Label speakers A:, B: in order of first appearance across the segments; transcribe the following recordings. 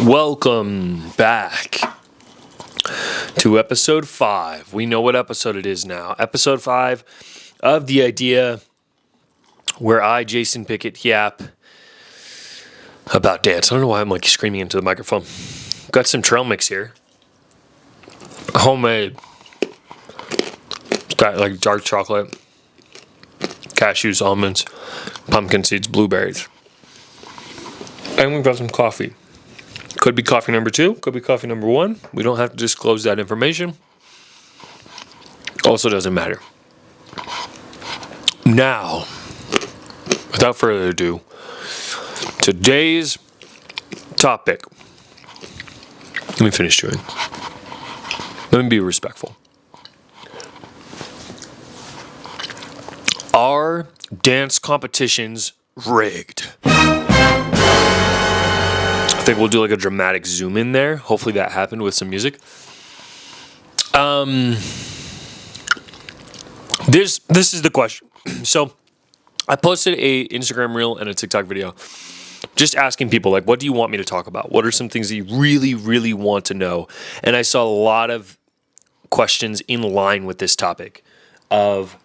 A: Welcome back to episode 5. We know what episode it is now. Episode 5 of The Idea, where I, Jason Pickett, yap about dance. I don't know why I'm screaming into the microphone. Got some trail mix here. Homemade. It's got dark chocolate, cashews, almonds, pumpkin seeds, blueberries. And we've got some coffee. Could be coffee number 2, could be coffee number 1. We don't have to disclose that information. Also doesn't matter. Now, without further ado, today's topic. Let me finish chewing. Let me be respectful. Are dance competitions rigged? I think we'll do a dramatic zoom in there. Hopefully that happened with some music. This is the question. So I posted a Instagram reel and a TikTok video just asking people, what do you want me to talk about? What are some things that you really, really want to know? And I saw a lot of questions in line with this topic of,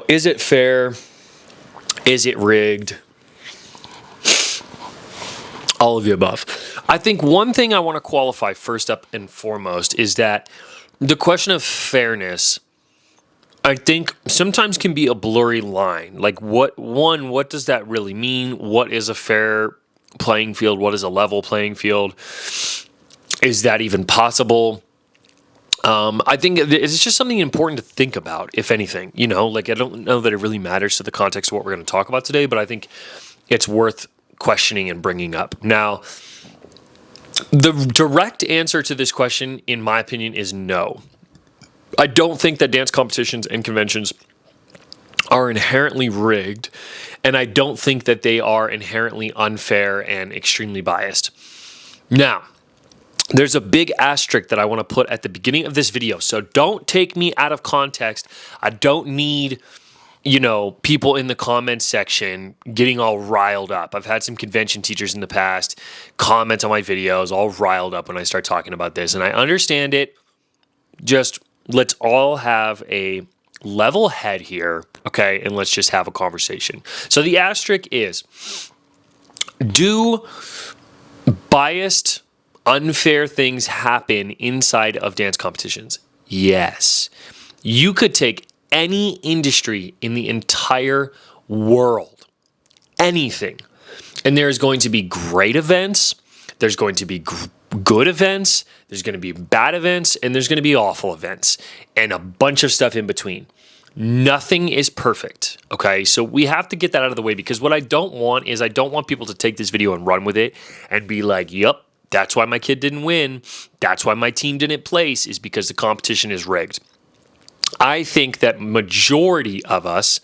A: is it fair? Is it rigged? All of the above. I think one thing I want to qualify first up and foremost is that the question of fairness, I think sometimes can be a blurry line. What does that really mean? What is a fair playing field? What is a level playing field? Is that even possible? I think it's just something important to think about, if anything. I don't know that it really matters to the context of what we're going to talk about today, but I think it's worth questioning and bringing up. Now, the direct answer to this question, in my opinion, is no. I don't think that dance competitions and conventions are inherently rigged, and I don't think that they are inherently unfair and extremely biased. Now, there's a big asterisk that I want to put at the beginning of this video, so don't take me out of context. I don't need people in the comments section getting all riled up. I've had some convention teachers in the past comment on my videos all riled up when I start talking about this, and I understand it. Just let's all have a level head here, okay? And let's just have a conversation. So the asterisk is, do biased, unfair things happen inside of dance competitions? Yes. You could take any industry in the entire world, anything, and there's going to be great events, there's going to be good events, there's going to be bad events, and there's going to be awful events, and a bunch of stuff in between. Nothing is perfect, okay? So we have to get that out of the way, because what I don't want is I don't want people to take this video and run with it and be like, yep, that's why my kid didn't win, that's why my team didn't place, is because the competition is rigged. I think that majority of us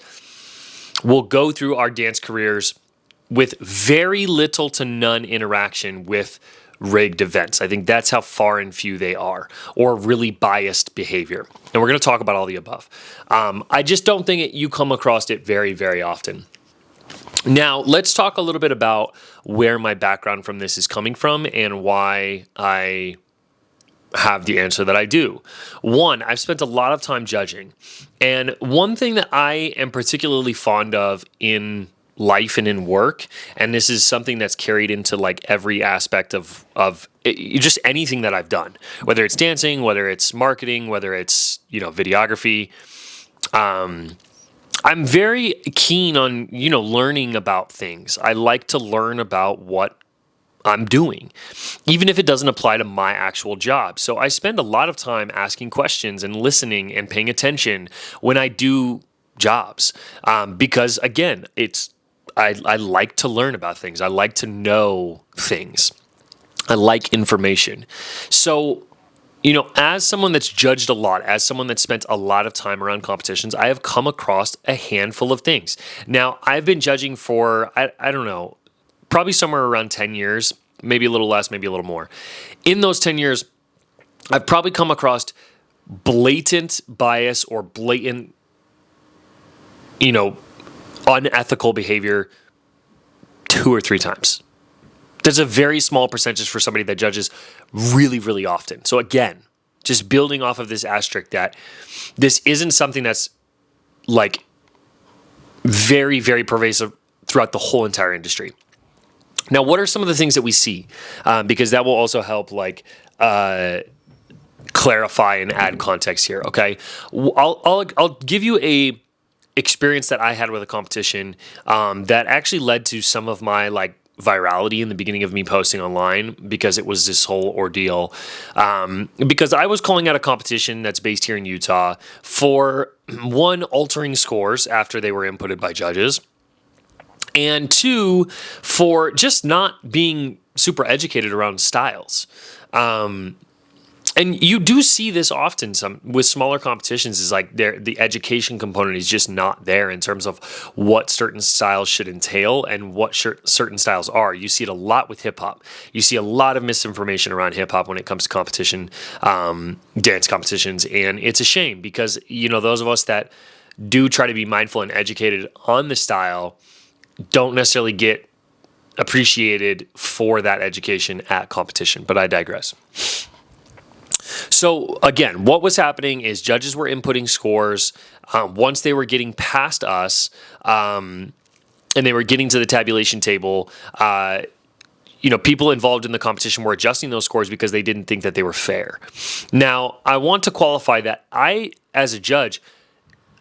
A: will go through our dance careers with very little to none interaction with rigged events. I think that's how far and few they are, or really biased behavior. And we're going to talk about all the above. I just don't think you come across it very, very often. Now, let's talk a little bit about where my background from this is coming from and why I have the answer that I do. One, I've spent a lot of time judging. And one thing that I am particularly fond of in life and in work, and this is something that's carried into every aspect of just anything that I've done, whether it's dancing, whether it's marketing, whether it's, videography. I'm very keen on, learning about things. I like to learn about what I'm doing, even if it doesn't apply to my actual job. So I spend a lot of time asking questions and listening and paying attention when I do jobs, because again, I like to learn about things. I like to know things. I like information. So, as someone that's judged a lot, as someone that's spent a lot of time around competitions, I have come across a handful of things. Now, I've been judging for, I don't know, probably somewhere around 10 years, maybe a little less, maybe a little more. In those 10 years, I've probably come across blatant bias or blatant, unethical behavior 2 or 3 times. There's a very small percentage for somebody that judges really, really often. So again, just building off of this asterisk that this isn't something that's like very, very pervasive throughout the whole entire industry. Now, what are some of the things that we see? Because that will also help clarify and add context here. Okay, I'll give you a experience that I had with a competition that actually led to some of my virality in the beginning of me posting online, because it was this whole ordeal. Because I was calling out a competition that's based here in Utah for one, altering scores after they were inputted by judges, and two, for just not being super educated around styles. And you do see this often with smaller competitions, is like the education component is just not there in terms of what certain styles should entail and what certain styles are. You see it a lot with hip hop. You see a lot of misinformation around hip hop when it comes to competition, dance competitions. And it's a shame because, those of us that do try to be mindful and educated on the style don't necessarily get appreciated for that education at competition. But I digress. So again, what was happening is judges were inputting scores. Once they were getting past us, and they were getting to the tabulation table, people involved in the competition were adjusting those scores because they didn't think that they were fair. Now, I want to qualify that I, as a judge,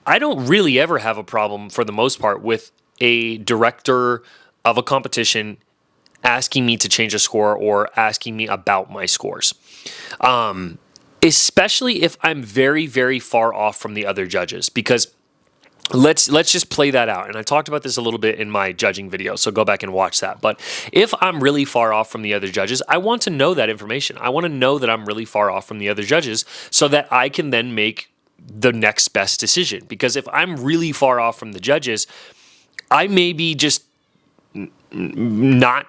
A: I don't really ever have a problem, for the most part, with a director of a competition asking me to change a score or asking me about my scores. Especially if I'm very, very far off from the other judges, because let's just play that out. And I talked about this a little bit in my judging video, so go back and watch that. But if I'm really far off from the other judges, I want to know that information. I want to know that I'm really far off from the other judges so that I can then make the next best decision. Because if I'm really far off from the judges, I may be just not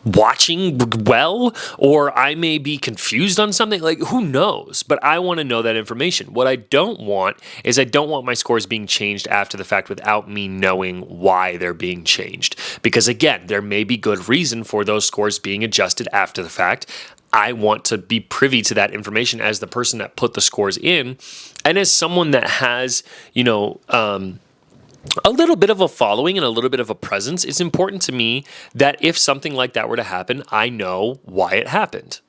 A: watching well, or I may be confused on something. Who knows? But I want to know that information. What I don't want is, I don't want my scores being changed after the fact without me knowing why they're being changed. Because again, there may be good reason for those scores being adjusted after the fact. I want to be privy to that information as the person that put the scores in, and as someone that has, a little bit of a following and a little bit of a presence. It's important to me that if something like that were to happen, I know why it happened.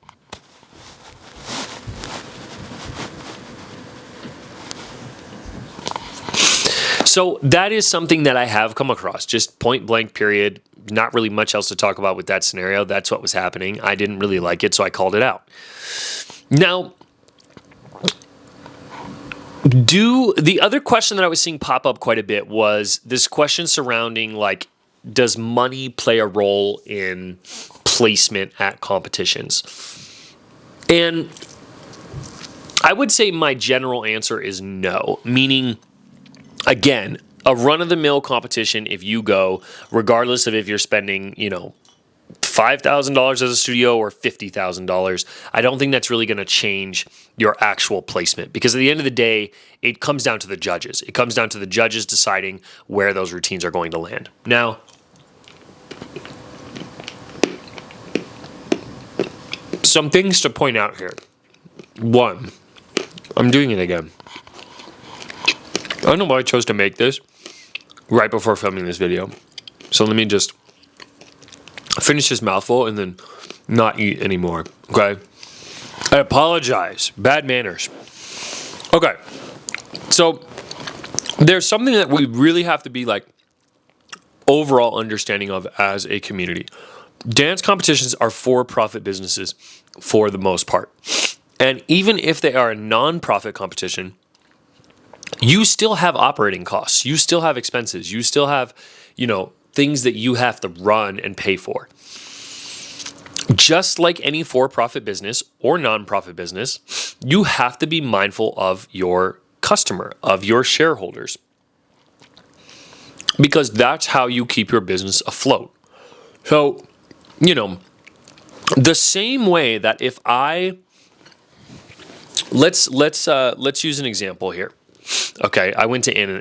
A: So that is something that I have come across, just point blank, period. Not really much else to talk about with that scenario. That's what was happening. I didn't really like it, so I called it out. Now, the other question that I was seeing pop up quite a bit was this question surrounding, does money play a role in placement at competitions? And I would say my general answer is no, meaning, again, a run-of-the-mill competition, if you go, regardless of if you're spending, $5,000 as a studio or $50,000, I don't think that's really going to change your actual placement, because at the end of the day, it comes down to the judges. It comes down to the judges deciding where those routines are going to land. Now, some things to point out here. One, I'm doing it again. I don't know why I chose to make this right before filming this video. So let me just finish this mouthful and then not eat anymore, okay? I apologize. Bad manners. Okay. So there's something that we really have to be overall understanding of as a community. Dance competitions are for-profit businesses for the most part. And even if they are a non-profit competition, you still have operating costs. You still have expenses. You still have, things that you have to run and pay for. Just like any for-profit business or non-profit business, you have to be mindful of your customer, of your shareholders, because that's how you keep your business afloat. So, the same way that if let's use an example here. Okay,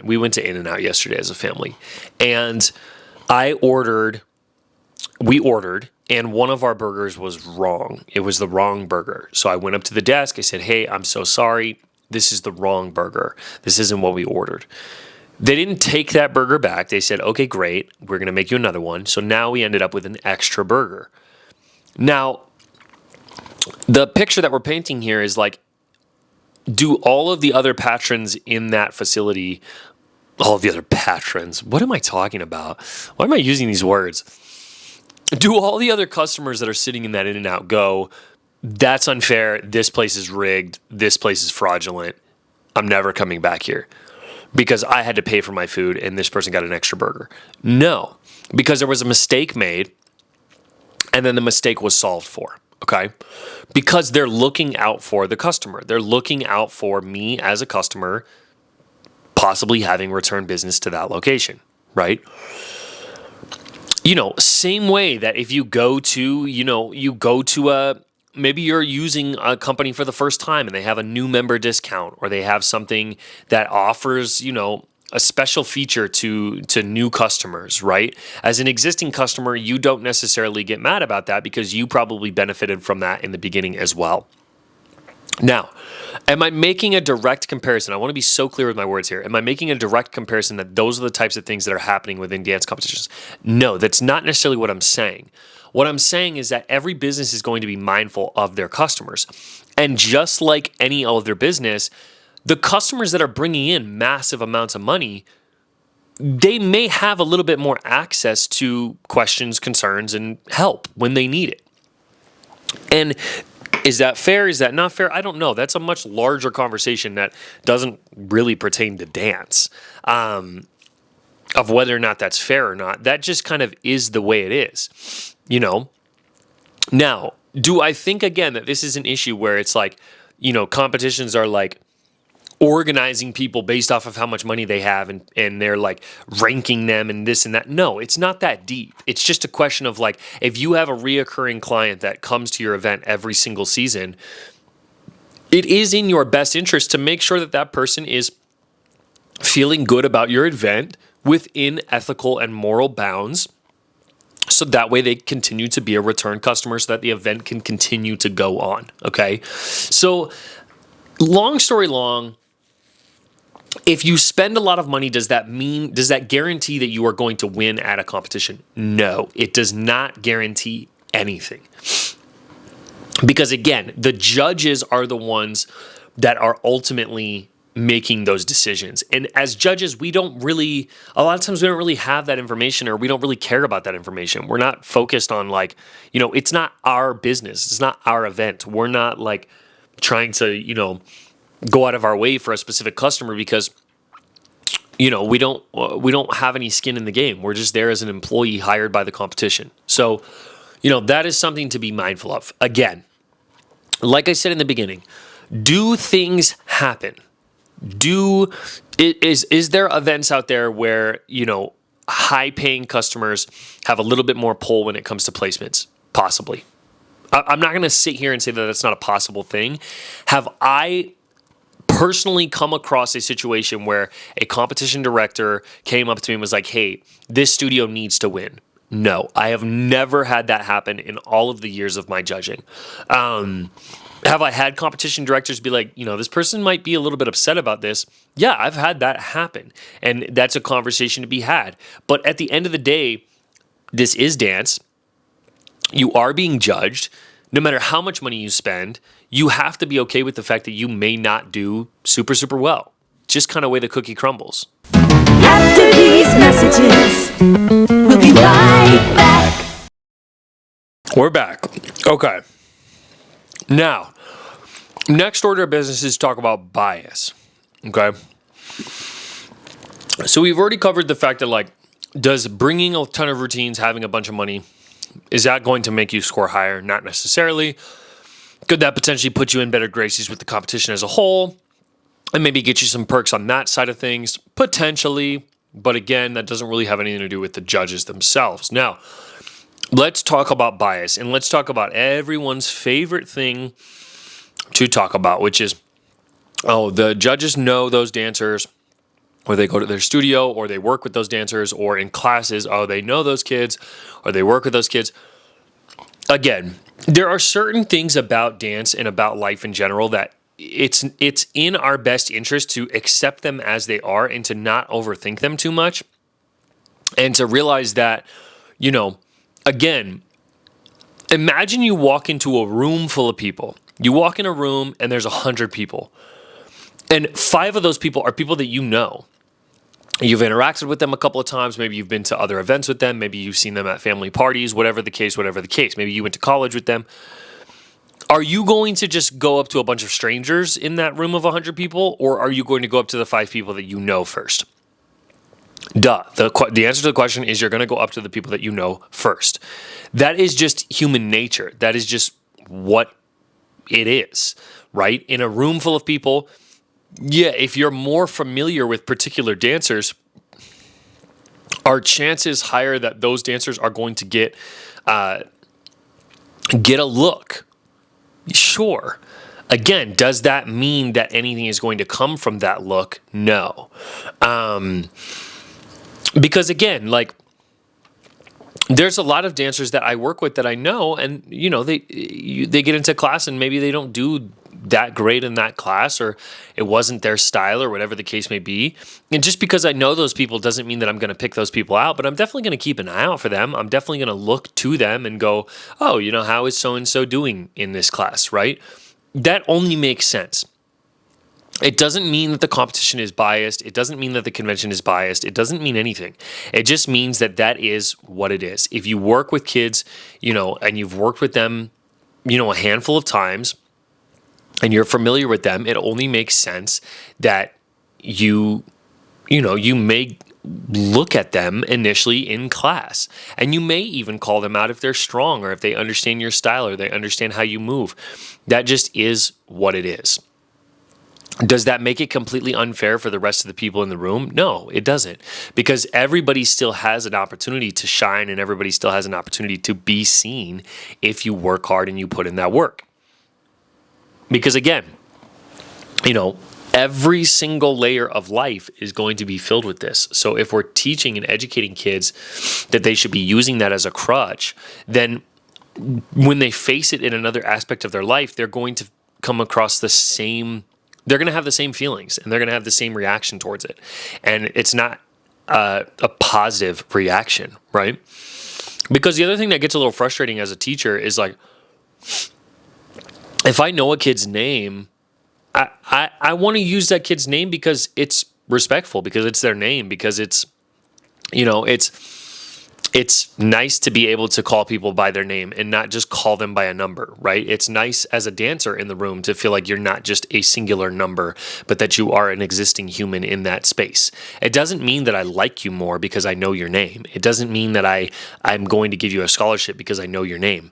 A: we went to In-N-Out yesterday as a family, and I ordered we ordered, and one of our burgers was wrong. It was the wrong burger. So I went up to the desk. I said, hey, I'm so sorry. This is the wrong burger. This isn't what we ordered. They didn't take that burger back. They said, okay, great. We're going to make you another one. So now we ended up with an extra burger. Now, the picture that we're painting here is like, do all of the other patrons in that facility, all of the other patrons, what am I talking about? Why am I using these words? Do all the other customers that are sitting in that In-N-Out go, that's unfair, this place is rigged, this place is fraudulent, I'm never coming back here because I had to pay for my food and this person got an extra burger? No, because there was a mistake made and then the mistake was solved for, okay? Because they're looking out for the customer. They're looking out for me as a customer possibly having return business to that location, right? Same way that if you go to maybe you're using a company for the first time and they have a new member discount or they have something that offers, a special feature to new customers, right? As an existing customer, you don't necessarily get mad about that because you probably benefited from that in the beginning as well. Now, am I making a direct comparison? I want to be so clear with my words here. Am I making a direct comparison that those are the types of things that are happening within dance competitions? No, that's not necessarily what I'm saying. What I'm saying is that every business is going to be mindful of their customers. And just like any other business, the customers that are bringing in massive amounts of money, they may have a little bit more access to questions, concerns, and help when they need it. And is that fair? Is that not fair? I don't know. That's a much larger conversation that doesn't really pertain to dance, of whether or not that's fair or not. That just kind of is the way it is, Now, do I think, again, that this is an issue where it's like, competitions are like organizing people based off of how much money they have and they're like ranking them and this and that? No, it's not that deep. It's just a question of like, if you have a reoccurring client that comes to your event every single season, it is in your best interest to make sure that that person is feeling good about your event within ethical and moral bounds. So that way they continue to be a return customer so that the event can continue to go on. Okay. So long story long, if you spend a lot of money, does that guarantee that you are going to win at a competition? No, it does not guarantee anything. Because again, the judges are the ones that are ultimately making those decisions. And as judges, a lot of times we don't really have that information, or we don't really care about that information. We're not focused on it's not our business. It's not our event. We're not like trying to, go out of our way for a specific customer because, we don't have any skin in the game. We're just there as an employee hired by the competition. So, that is something to be mindful of. Again, like I said in the beginning, do things happen? Is there events out there where, high paying customers have a little bit more pull when it comes to placements? Possibly. I'm not going to sit here and say that that's not a possible thing. Have I personally come across a situation where a competition director came up to me and was like, hey, this studio needs to win? No, I have never had that happen in all of the years of my judging. Have I had competition directors be like, this person might be a little bit upset about this? Yeah, I've had that happen. And that's a conversation to be had. But at the end of the day, this is dance. You are being judged. No matter how much money you spend, you have to be okay with the fact that you may not do super, super well. Just kind of way the cookie crumbles.
B: After these messages, we'll be right back.
A: We're back. Okay. Now, next order of business is talk about bias. Okay. So we've already covered the fact that does bringing a ton of routines, having a bunch of money, is that going to make you score higher? Not necessarily. Could that potentially put you in better graces with the competition as a whole and maybe get you some perks on that side of things? Potentially. But again, that doesn't really have anything to do with the judges themselves. Now, let's talk about bias, and let's talk about everyone's favorite thing to talk about, which is, the judges know those dancers or they go to their studio, or they work with those dancers, or in classes, oh, they know those kids, or they work with those kids. Again, there are certain things about dance and about life in general that it's in our best interest to accept them as they are and to not overthink them too much, and to realize that, again, imagine you walk into a room full of people. You walk in a room and there's 100 people, and 5 of those people are people that you know. You've interacted with them a couple of times. Maybe you've been to other events with them. Maybe you've seen them at family parties, whatever the case. Maybe you went to college with them. Are you going to just go up to a bunch of strangers in that room of 100 people, or are you going to go up to the 5 people that you know first? Duh. The answer to the question is you're going to go up to the people that you know first. That is just human nature. That is just what it is, right? In a room full of people, yeah, if you're more familiar with particular dancers, are chances higher that those dancers are going to get a look? Sure. Again, does that mean that anything is going to come from that look? No. Because again, like, there's a lot of dancers that I work with that I know, and they get into class and maybe they don't do that great in that class, or it wasn't their style, or whatever the case may be. And just because I know those people doesn't mean that I'm going to pick those people out, but I'm definitely going to keep an eye out for them. I'm definitely going to look to them and go, oh, how is so-and-so doing in this class, right? That only makes sense. It doesn't mean that the competition is biased. It doesn't mean that the convention is biased. It doesn't mean anything. It just means that is what it is. If you work with kids, and you've worked with them, a handful of times, and you're familiar with them, it only makes sense that you may look at them initially in class, and you may even call them out if they're strong, or if they understand your style, or they understand how you move. That just is what it is. Does that make it completely unfair for the rest of the people in the room? No, it doesn't, because everybody still has an opportunity to shine, and everybody still has an opportunity to be seen if you work hard and you put in that work. Because again, every single layer of life is going to be filled with this. So if we're teaching and educating kids that they should be using that as a crutch, then when they face it in another aspect of their life, they're going to come across they're going to have the same feelings, and they're going to have the same reaction towards it. And it's not a positive reaction, right? Because the other thing that gets a little frustrating as a teacher is, like, if I know a kid's name, I want to use that kid's name because it's respectful, because it's their name, because it's nice to be able to call people by their name and not just call them by a number, right? It's nice as a dancer in the room to feel like you're not just a singular number, but that you are an existing human in that space. It doesn't mean that I like you more because I know your name. It doesn't mean that I'm going to give you a scholarship because I know your name.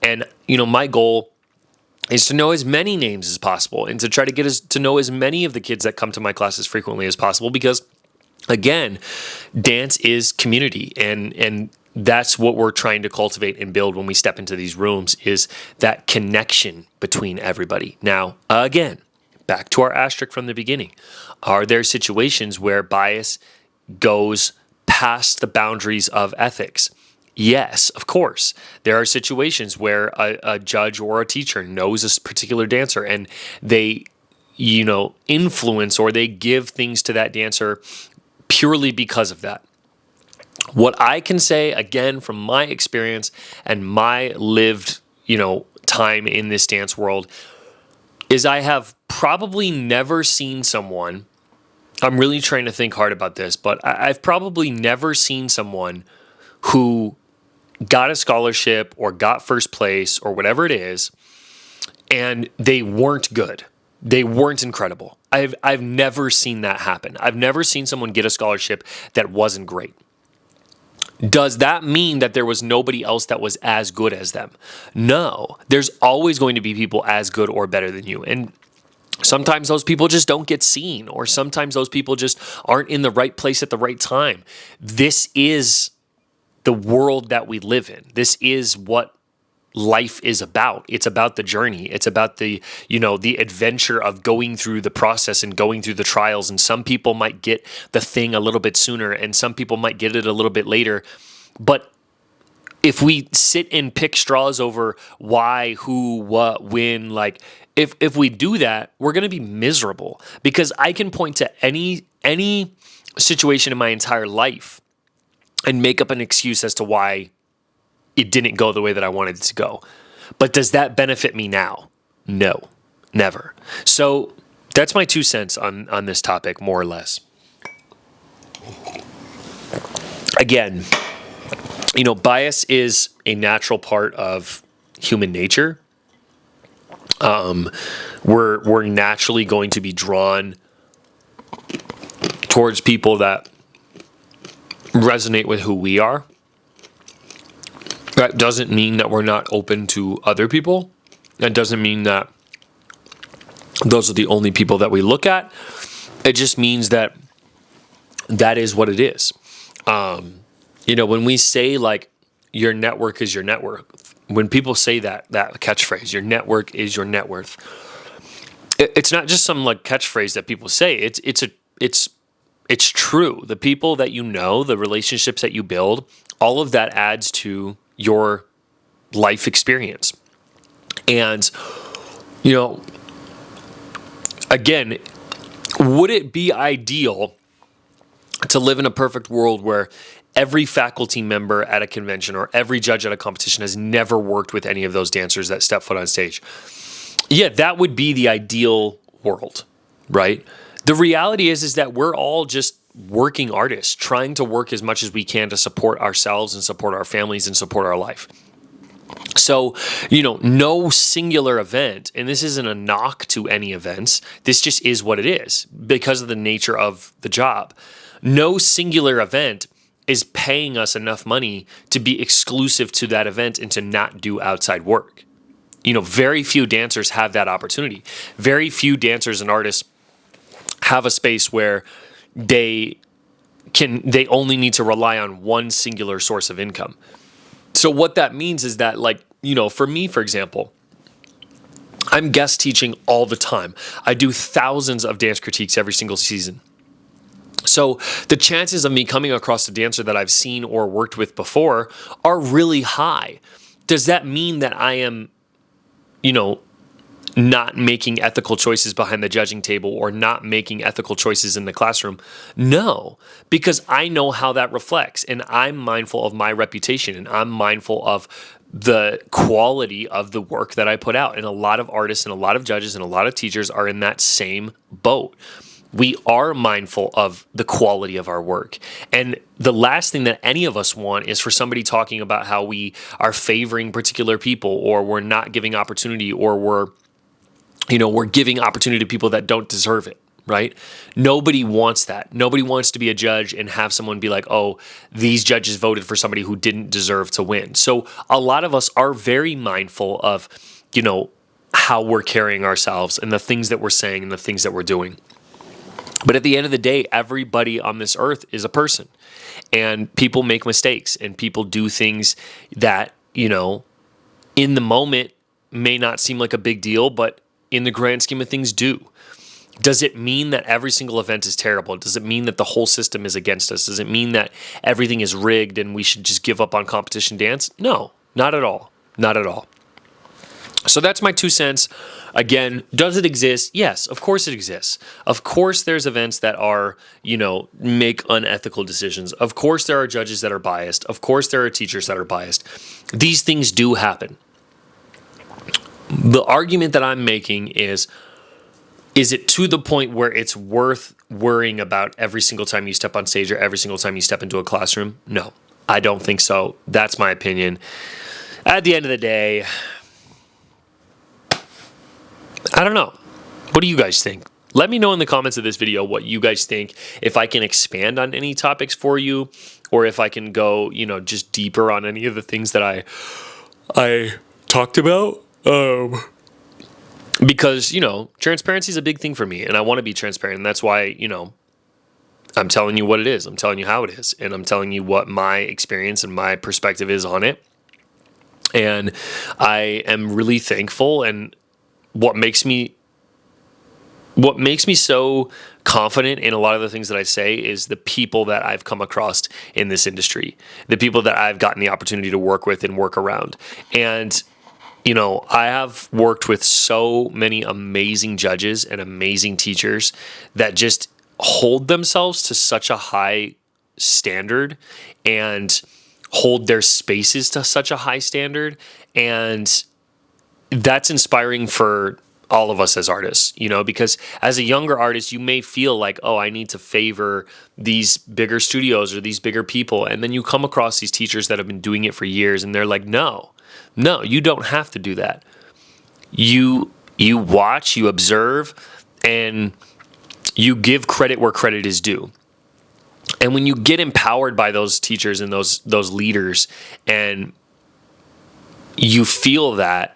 A: And, my goal is to know as many names as possible, and to try to get to know as many of the kids that come to my classes frequently as possible, because again, dance is community, and that's what we're trying to cultivate and build when we step into these rooms, is that connection between everybody. Now, again, back to our asterisk from the beginning. Are there situations where bias goes past the boundaries of ethics? Yes, of course. There are situations where a judge or a teacher knows a particular dancer, and they, influence, or they give things to that dancer purely because of that. What I can say, again, from my experience and my lived, time in this dance world, is I have probably never seen someone, I'm really trying to think hard about this, but I've probably never seen someone who got a scholarship or got first place or whatever it is, and they weren't good. They weren't incredible. I've never seen that happen. I've never seen someone get a scholarship that wasn't great. Does that mean that there was nobody else that was as good as them? No. There's always going to be people as good or better than you. And sometimes those people just don't get seen, or sometimes those people just aren't in the right place at the right time. This is the world that we live in. This is what life is about. It's about the journey. It's about the, the adventure of going through the process and going through the trials. And some people might get the thing a little bit sooner and some people might get it a little bit later. But if we sit and pick straws over why, who, what, when, like if we do that, we're going to be miserable, because I can point to any situation in my entire life and make up an excuse as to why it didn't go the way that I wanted it to go. But does that benefit me now? No, never. So that's my 2 cents on this topic, more or less. Again, bias is a natural part of human nature. We're naturally going to be drawn towards people that resonate with who we are. That doesn't mean that we're not open to other people. That doesn't mean that those are the only people that we look at. It just means that is what it is. When we say like your network is your net worth, when people say that catchphrase, your network is your net worth, it's not just some like catchphrase that people say. It's true. The people that you know, the relationships that you build, all of that adds to your life experience. And, again, would it be ideal to live in a perfect world where every faculty member at a convention or every judge at a competition has never worked with any of those dancers that step foot on stage? Yeah, that would be the ideal world, right? The reality is that we're all just working artists trying to work as much as we can to support ourselves and support our families and support our life. So, no singular event, and this isn't a knock to any events, this just is what it is because of the nature of the job. No singular event is paying us enough money to be exclusive to that event and to not do outside work. Very few dancers have that opportunity. Very few dancers and artists have a space where they only need to rely on one singular source of income. So what that means is that, for me, for example, I'm guest teaching all the time. I do thousands of dance critiques every single season. So the chances of me coming across a dancer that I've seen or worked with before are really high. Does that mean that I am, not making ethical choices behind the judging table or not making ethical choices in the classroom? No, because I know how that reflects, and I'm mindful of my reputation, and I'm mindful of the quality of the work that I put out. And a lot of artists and a lot of judges and a lot of teachers are in that same boat. We are mindful of the quality of our work. And the last thing that any of us want is for somebody talking about how we are favoring particular people, or we're not giving opportunity, or we're giving opportunity to people that don't deserve it, right? Nobody wants that. Nobody wants to be a judge and have someone be like, oh, these judges voted for somebody who didn't deserve to win. So a lot of us are very mindful of, how we're carrying ourselves and the things that we're saying and the things that we're doing. But at the end of the day, everybody on this earth is a person, and people make mistakes and people do things that, in the moment may not seem like a big deal, but in the grand scheme of things do. Does it mean that every single event is terrible? Does it mean that the whole system is against us? Does it mean that everything is rigged and we should just give up on competition dance? No, not at all. Not at all. So that's my 2 cents. Again, does it exist? Yes, of course it exists. Of course there's events that are, make unethical decisions. Of course there are judges that are biased. Of course there are teachers that are biased. These things do happen. The argument that I'm making is it to the point where it's worth worrying about every single time you step on stage or every single time you step into a classroom? No, I don't think so. That's my opinion. At the end of the day, I don't know. What do you guys think? Let me know in the comments of this video what you guys think, if I can expand on any topics for you, or if I can go, just deeper on any of the things that I talked about. Because, transparency is a big thing for me, and I want to be transparent. And that's why, I'm telling you what it is. I'm telling you how it is. And I'm telling you what my experience and my perspective is on it. And I am really thankful. And what makes me so confident in a lot of the things that I say is the people that I've come across in this industry, the people that I've gotten the opportunity to work with and work around. And, I have worked with so many amazing judges and amazing teachers that just hold themselves to such a high standard and hold their spaces to such a high standard. And that's inspiring for all of us as artists, because as a younger artist, you may feel like, oh, I need to favor these bigger studios or these bigger people. And then you come across these teachers that have been doing it for years and they're like, no, you don't have to do that. You watch, you observe, and you give credit where credit is due. And when you get empowered by those teachers and those leaders and you feel that,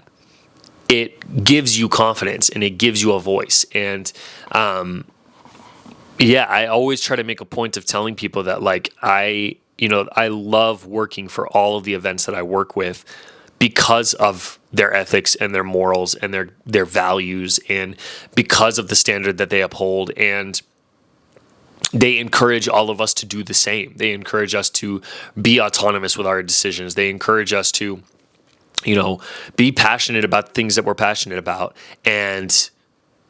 A: it gives you confidence and it gives you a voice. And I always try to make a point of telling people that I love working for all of the events that I work with because of their ethics and their morals and their values, and because of the standard that they uphold. And they encourage all of us to do the same. They encourage us to be autonomous with our decisions. They encourage us to be passionate about the things that we're passionate about. And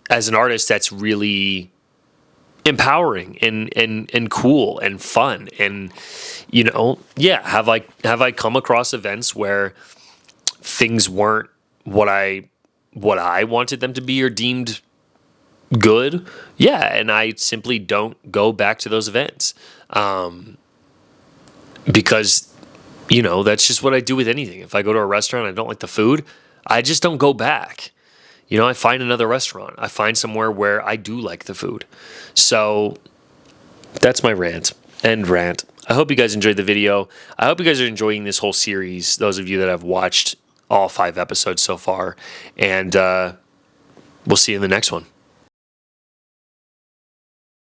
A: as an artist, that's really empowering and cool and fun. And, have I come across events where things weren't what I wanted them to be or deemed good? Yeah. And I simply don't go back to those events. Because that's just what I do with anything. If I go to a restaurant and I don't like the food, I just don't go back. I find another restaurant. I find somewhere where I do like the food. So that's my rant. I hope you guys enjoyed the video. I hope you guys are enjoying this whole series, those of you that have watched all 5 episodes so far. And we'll see you in the next one.